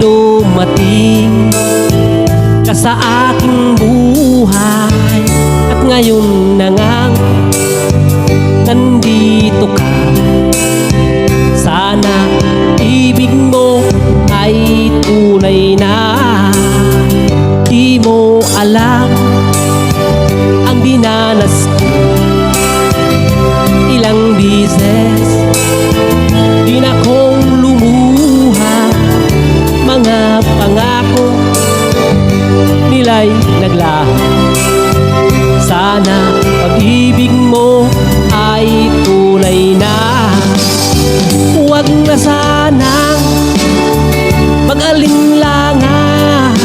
dumating ka sa aking buhay, at ngayon na ngang nandito ka. Sana ibig mo ay tunay na. Di mo alam ang dinanas ko, ilang beses din akong lumuha. Mga pangako nila'y naglaho. Sana pag-ibig mo ay tunay na. Huwag na sanang mag-alinlangan.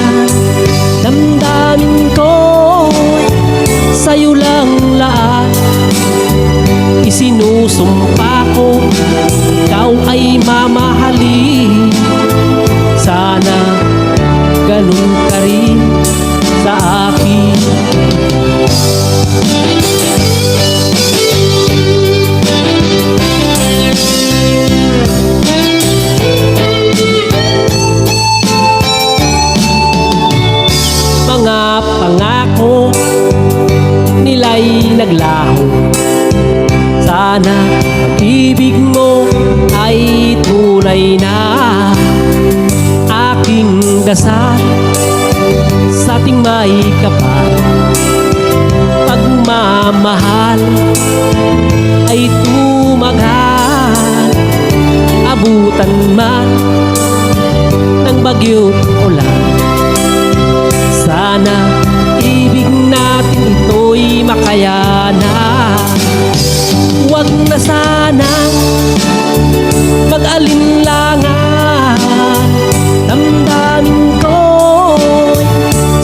Damdamin ko sa'yo lang lahat. Isinusumpa ko ikaw ay mamahalin. Sana ganun ka rin sa akin. Mga pangako nila'y naglaho. Sana pag-ibig mo ay tunay na. Aking dasal sa ating may kapal, pagmamahal ay tumaghal. Abutan man ng bagyo't ulan, sana ibig natin ito'y makayanan. Huwag na sanang mag-alinlangan. Damdamin ko'y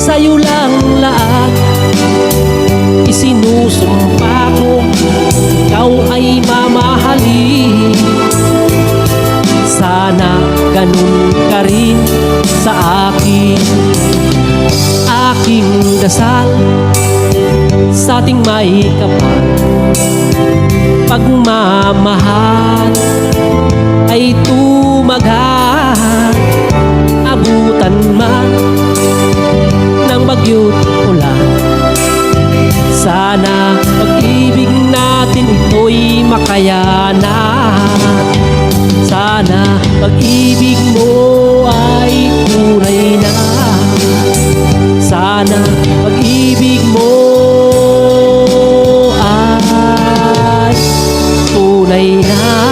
sa'yo lang lahat. Isinusumpa ko ikaw ay mamahalin. Sana ganun ka rin sa akin. Aking dasal sa ating may kapal, pagmamahal ay tumaghal. Abutan man ng bagyo't ulan, sana pag-ibig natin ito'y makayanan. Sana pag-ibig mo ay tunay na. Sana pag-ibig mo ay tunay na.